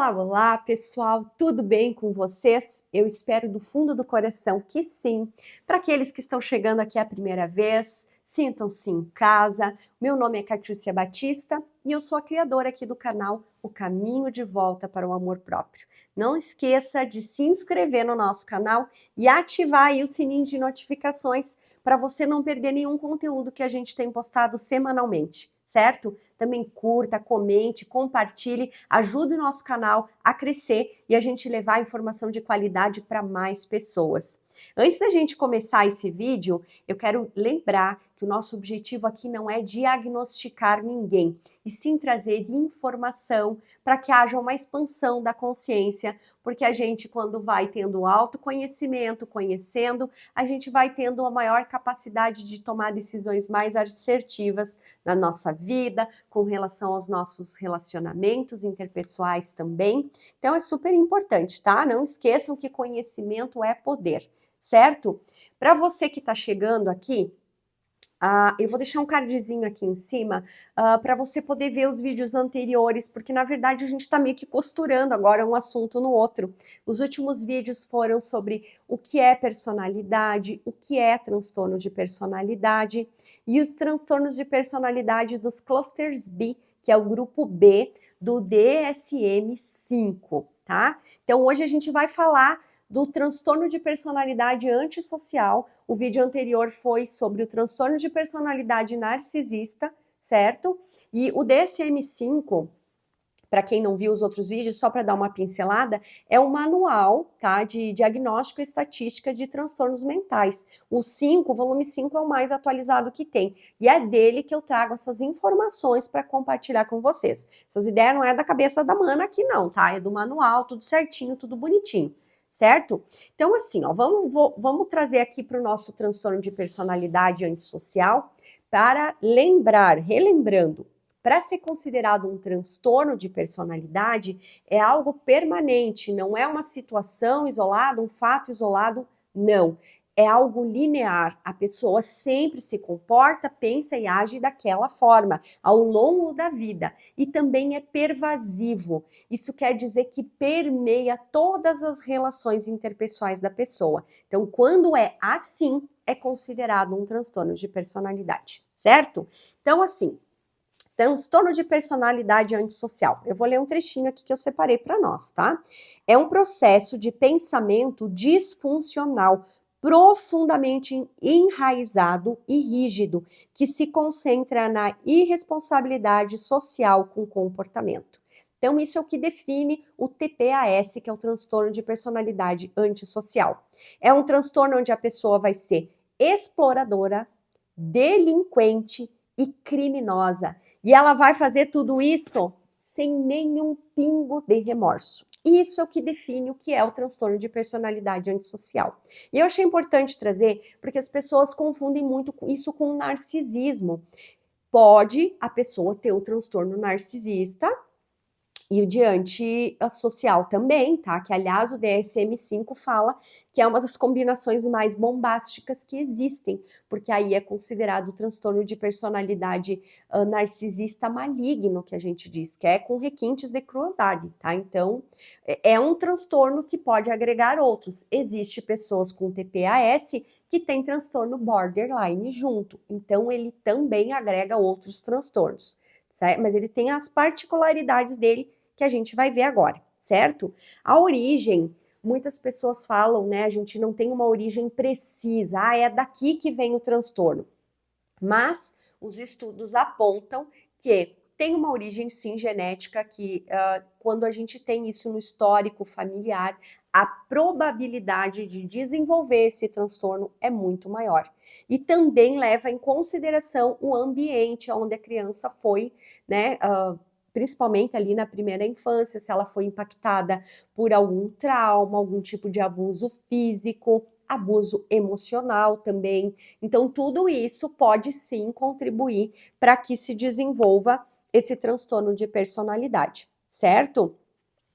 Olá, olá, pessoal, tudo bem com vocês? Eu espero do fundo do coração que sim. Para aqueles que estão chegando aqui a primeira vez, sintam-se em casa. Meu nome é Catiúcia Batista e eu sou a criadora aqui do canal O Caminho de Volta para o Amor Próprio. Não esqueça de se inscrever no nosso canal e ativar aí o sininho de notificações para você não perder nenhum conteúdo que a gente tem postado semanalmente, certo? Também curta, comente, compartilhe, ajude o nosso canal a crescer e a gente levar informação de qualidade para mais pessoas. Antes da gente começar esse vídeo, eu quero lembrar que o nosso objetivo aqui não é diagnosticar ninguém, e sim trazer informação para que haja uma expansão da consciência, porque a gente, quando vai tendo autoconhecimento, conhecendo, a gente vai tendo uma maior capacidade de tomar decisões mais assertivas na nossa vida, com relação aos nossos relacionamentos interpessoais também. Então é super importante, tá? Não esqueçam que conhecimento é poder, certo? Para você que está chegando aqui, eu vou deixar um cardzinho aqui em cima para você poder ver os vídeos anteriores, porque na verdade a gente está meio que costurando agora um assunto no outro. Os últimos vídeos foram sobre o que é personalidade, o que é transtorno de personalidade e os transtornos de personalidade dos clusters B, que é o grupo B do DSM-5, tá? Então hoje a gente vai falar do transtorno de personalidade antissocial. O vídeo anterior foi sobre o transtorno de personalidade narcisista, certo? E o DSM-5, para quem não viu os outros vídeos, só para dar uma pincelada, é um manual, tá, de diagnóstico e estatística de transtornos mentais. O 5, o volume 5 é o mais atualizado que tem, e é dele que eu trago essas informações para compartilhar com vocês. Essas ideias não é da cabeça da mana aqui não, tá? É do manual, tudo certinho, tudo bonitinho. Certo? Então, assim, ó, vamos trazer aqui para o nosso transtorno de personalidade antissocial para relembrando, para ser considerado um transtorno de personalidade, é algo permanente, não é uma situação isolada, um fato isolado, não. É algo linear, a pessoa sempre se comporta, pensa e age daquela forma, ao longo da vida. E também é pervasivo, isso quer dizer que permeia todas as relações interpessoais da pessoa. Então, quando é assim, é considerado um transtorno de personalidade, certo? Então, assim, transtorno de personalidade antissocial. Eu vou ler um trechinho aqui que eu separei para nós, tá? É um processo de pensamento disfuncional, profundamente enraizado e rígido, que se concentra na irresponsabilidade social com comportamento. Então, isso é o que define o TPAS, que é o transtorno de personalidade antissocial. É um transtorno onde a pessoa vai ser exploradora, delinquente e criminosa. E ela vai fazer tudo isso sem nenhum pingo de remorso. Isso é o que define o que é o transtorno de personalidade antissocial. E eu achei importante trazer, porque as pessoas confundem muito isso com o narcisismo. Pode a pessoa ter o transtorno narcisista e o de antissocial também, tá? Que, aliás, o DSM-5 fala que é uma das combinações mais bombásticas que existem, porque aí é considerado o transtorno de personalidade narcisista maligno, que a gente diz, que é com requintes de crueldade, tá? Então, é um transtorno que pode agregar outros. Existe pessoas com TPAS que tem transtorno borderline junto, então ele também agrega outros transtornos, certo? Mas ele tem as particularidades dele que a gente vai ver agora, certo? A origem, muitas pessoas falam, né, a gente não tem uma origem precisa, é daqui que vem o transtorno. Mas os estudos apontam que tem uma origem sim genética, que quando a gente tem isso no histórico familiar, a probabilidade de desenvolver esse transtorno é muito maior. E também leva em consideração o ambiente onde a criança foi, né, principalmente ali na primeira infância, se ela foi impactada por algum trauma, algum tipo de abuso físico, abuso emocional também. Então, tudo isso pode sim contribuir para que se desenvolva esse transtorno de personalidade, certo?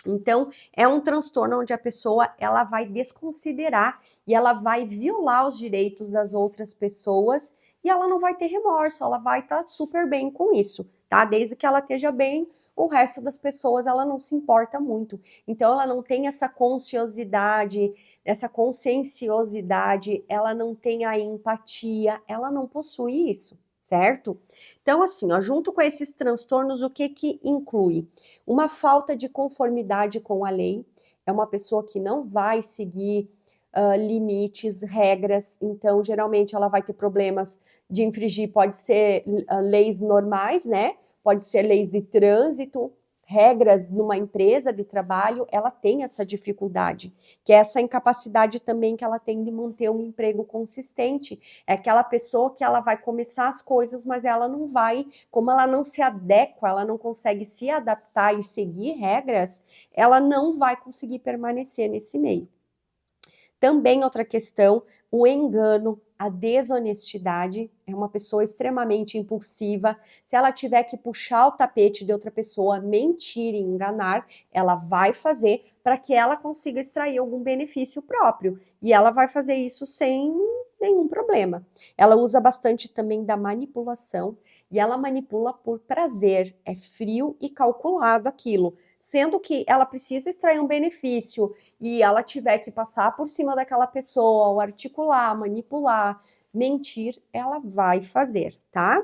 Então, é um transtorno onde a pessoa ela vai desconsiderar e ela vai violar os direitos das outras pessoas e ela não vai ter remorso, ela vai estar super bem com isso, tá? Desde que ela esteja bem o resto das pessoas ela não se importa muito. Então ela não tem essa consciosidade, essa conscienciosidade, ela não tem a empatia, ela não possui isso, certo? Então, assim, ó, junto com esses transtornos, o que que inclui? Uma falta de conformidade com a lei, é uma pessoa que não vai seguir limites, regras, então geralmente ela vai ter problemas de infringir, pode ser leis normais, né? Pode ser leis de trânsito, regras numa empresa de trabalho, ela tem essa dificuldade, que é essa incapacidade também que ela tem de manter um emprego consistente. É aquela pessoa que ela vai começar as coisas, mas ela não vai, como ela não se adequa, ela não consegue se adaptar e seguir regras, ela não vai conseguir permanecer nesse meio. Também outra questão, o engano, a desonestidade, é uma pessoa extremamente impulsiva. Se ela tiver que puxar o tapete de outra pessoa, mentir e enganar, ela vai fazer para que ela consiga extrair algum benefício próprio. E ela vai fazer isso sem nenhum problema. Ela usa bastante também da manipulação e ela manipula por prazer, é frio e calculado aquilo. Sendo que ela precisa extrair um benefício e ela tiver que passar por cima daquela pessoa, ou articular, manipular, mentir, ela vai fazer, tá?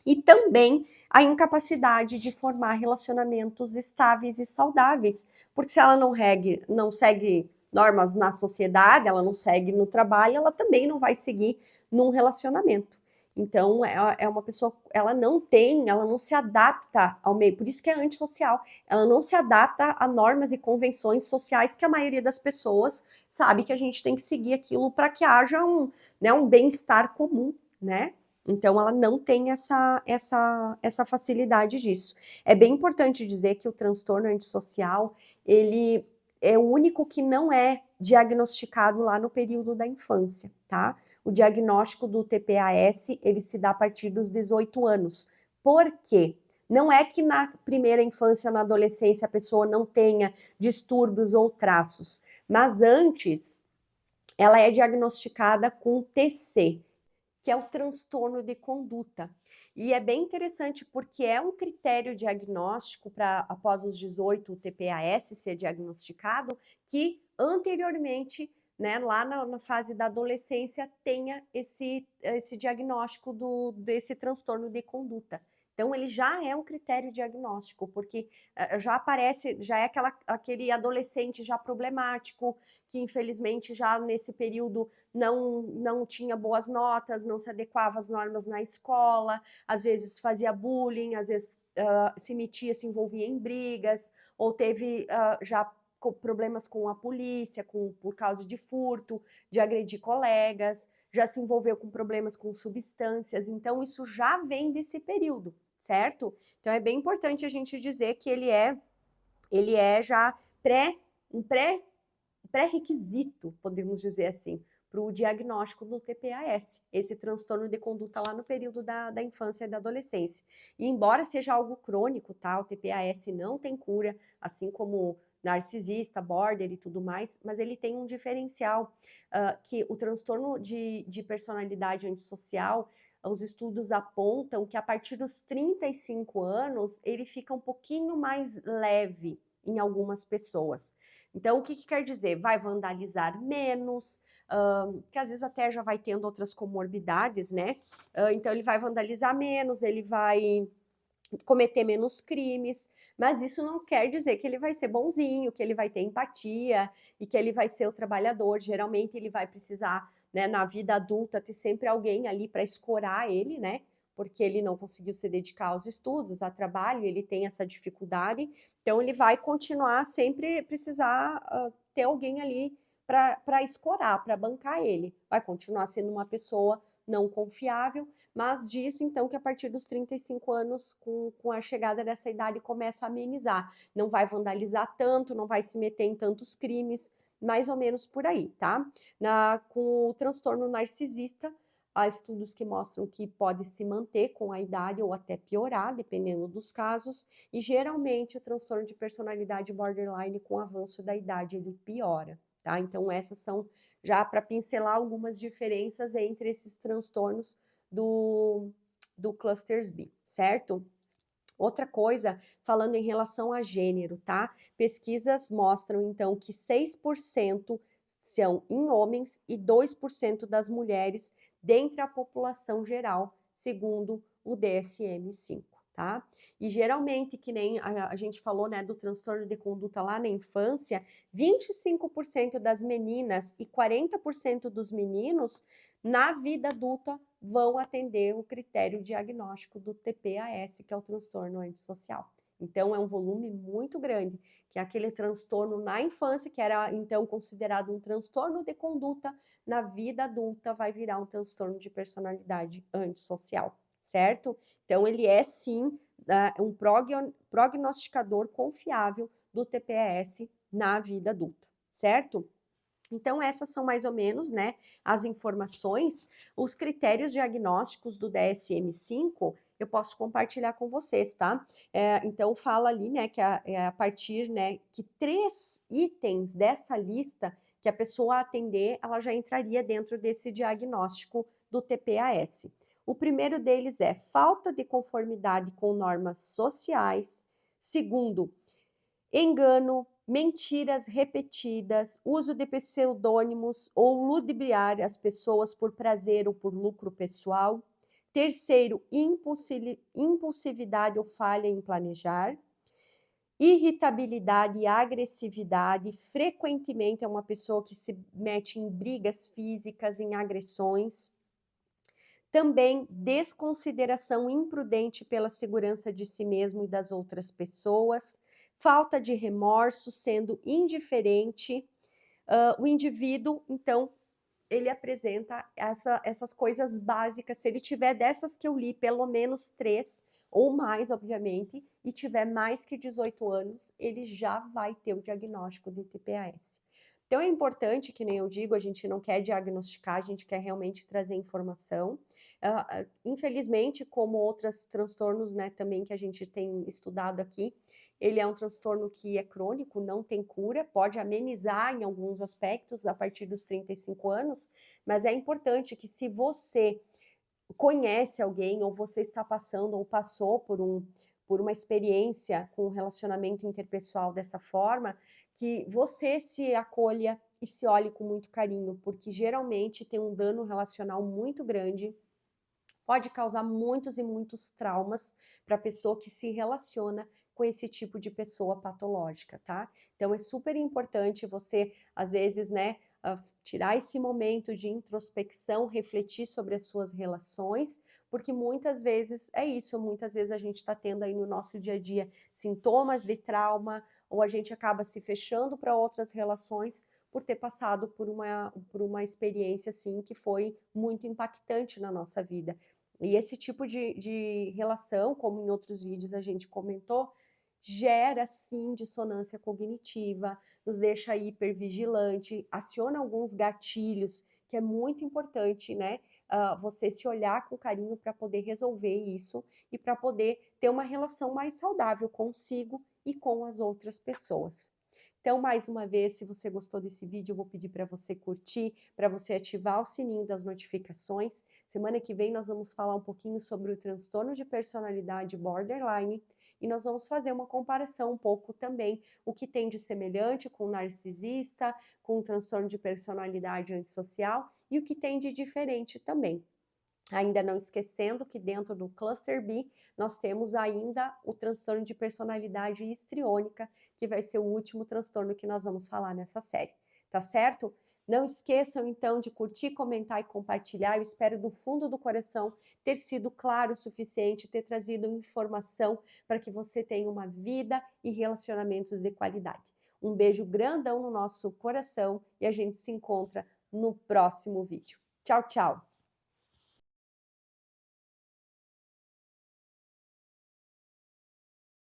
E também a incapacidade de formar relacionamentos estáveis e saudáveis, porque se ela não segue normas na sociedade, ela não segue no trabalho, ela também não vai seguir num relacionamento. Então, é uma pessoa, ela não se adapta ao meio, por isso que é antissocial. Ela não se adapta a normas e convenções sociais que a maioria das pessoas sabe que a gente tem que seguir aquilo para que haja um bem-estar comum, né? Então, ela não tem essa facilidade disso. É bem importante dizer que o transtorno antissocial, ele é o único que não é diagnosticado lá no período da infância, tá? O diagnóstico do TPAS, ele se dá a partir dos 18 anos. Por quê? Não é que na primeira infância, na adolescência, a pessoa não tenha distúrbios ou traços, mas antes, ela é diagnosticada com TC, que é o transtorno de conduta. E é bem interessante porque é um critério diagnóstico para após os 18 o TPAS ser diagnosticado, que anteriormente, né, lá na fase da adolescência, tenha esse diagnóstico desse transtorno de conduta. Então, ele já é um critério diagnóstico, porque já aparece, já é aquele adolescente já problemático, que infelizmente já nesse período não tinha boas notas, não se adequava às normas na escola, às vezes fazia bullying, às vezes se metia, se envolvia em brigas, ou teve já problemas com a polícia, por causa de furto, de agredir colegas, já se envolveu com problemas com substâncias, então isso já vem desse período, certo? Então é bem importante a gente dizer que ele é já um pré-requisito, podemos dizer assim, para o diagnóstico do TPAS, esse transtorno de conduta lá no período da infância e da adolescência. E embora seja algo crônico, tá? O TPAS não tem cura, assim como narcisista, border e tudo mais, mas ele tem um diferencial, que o transtorno de personalidade antissocial, os estudos apontam que a partir dos 35 anos, ele fica um pouquinho mais leve em algumas pessoas. Então, o que quer dizer? Vai vandalizar menos, que às vezes até já vai tendo outras comorbidades, né? Então, ele vai vandalizar menos, ele vai cometer menos crimes, mas isso não quer dizer que ele vai ser bonzinho, que ele vai ter empatia e que ele vai ser o trabalhador. Geralmente, ele vai precisar, né, na vida adulta, ter sempre alguém ali para escorar ele, né? Porque ele não conseguiu se dedicar aos estudos, a trabalho, ele tem essa dificuldade. Então, ele vai continuar sempre precisar ter alguém ali para escorar, para bancar ele. Vai continuar sendo uma pessoa não confiável, mas diz então que a partir dos 35 anos, com a chegada dessa idade, começa a amenizar. Não vai vandalizar tanto, não vai se meter em tantos crimes, mais ou menos por aí, tá? Com o transtorno narcisista, há estudos que mostram que pode se manter com a idade ou até piorar, dependendo dos casos, e geralmente o transtorno de personalidade borderline, com o avanço da idade, ele piora, tá? Então, essas são já para pincelar algumas diferenças entre esses transtornos do Clusters B, certo? Outra coisa, falando em relação a gênero, tá? Pesquisas mostram, então, que 6% são em homens e 2% das mulheres dentre a população geral, segundo o DSM-5, tá? E geralmente, que nem a gente falou, né, do transtorno de conduta lá na infância, 25% das meninas e 40% dos meninos, na vida adulta, vão atender o critério diagnóstico do TPAS, que é o transtorno antissocial. Então, é um volume muito grande, que é aquele transtorno na infância, que era então considerado um transtorno de conduta, na vida adulta vai virar um transtorno de personalidade antissocial, certo? Então, ele é sim um prognosticador confiável do TPAS na vida adulta, certo? Então, essas são mais ou menos, né, as informações, os critérios diagnósticos do DSM-5, eu posso compartilhar com vocês, tá? Então, fala ali, né, que a partir, né, que 3 itens dessa lista que a pessoa atender, ela já entraria dentro desse diagnóstico do TPAS. O primeiro deles é falta de conformidade com normas sociais. Segundo, engano, mentiras repetidas, uso de pseudônimos ou ludibriar as pessoas por prazer ou por lucro pessoal. Terceiro, impulsividade ou falha em planejar. Irritabilidade e agressividade, frequentemente é uma pessoa que se mete em brigas físicas, em agressões. Também desconsideração imprudente pela segurança de si mesmo e das outras pessoas, falta de remorso, sendo indiferente. O indivíduo, então, ele apresenta essas coisas básicas. Se ele tiver dessas que eu li, pelo menos 3 ou mais, obviamente, e tiver mais que 18 anos, ele já vai ter o diagnóstico de TPAS. Então é importante, que nem eu digo, a gente não quer diagnosticar, a gente quer realmente trazer informação. Infelizmente, como outros transtornos, né, também que a gente tem estudado aqui, ele é um transtorno que é crônico, não tem cura, pode amenizar em alguns aspectos a partir dos 35 anos, mas é importante que se você conhece alguém ou você está passando ou passou por uma experiência com um relacionamento interpessoal dessa forma, que você se acolha e se olhe com muito carinho, porque geralmente tem um dano relacional muito grande, pode causar muitos e muitos traumas para a pessoa que se relaciona com esse tipo de pessoa patológica, tá? Então é super importante você, às vezes, né, tirar esse momento de introspecção, refletir sobre as suas relações, porque muitas vezes é isso, muitas vezes a gente está tendo aí no nosso dia a dia sintomas de trauma, ou a gente acaba se fechando para outras relações por ter passado por uma experiência assim que foi muito impactante na nossa vida. E esse tipo de relação, como em outros vídeos a gente comentou, gera sim dissonância cognitiva, nos deixa hipervigilante, aciona alguns gatilhos, que é muito importante, né? Você se olhar com carinho para poder resolver isso e para poder ter uma relação mais saudável consigo e com as outras pessoas. Então, mais uma vez, se você gostou desse vídeo, eu vou pedir para você curtir, para você ativar o sininho das notificações. Semana que vem nós vamos falar um pouquinho sobre o transtorno de personalidade borderline e nós vamos fazer uma comparação um pouco também o que tem de semelhante com o narcisista, com o transtorno de personalidade antissocial e o que tem de diferente também. Ainda não esquecendo que dentro do Cluster B nós temos ainda o transtorno de personalidade histriônica, que vai ser o último transtorno que nós vamos falar nessa série, tá certo? Não esqueçam então de curtir, comentar e compartilhar. Eu espero do fundo do coração ter sido claro o suficiente, ter trazido informação para que você tenha uma vida e relacionamentos de qualidade. Um beijo grandão no nosso coração e a gente se encontra no próximo vídeo. Tchau, tchau!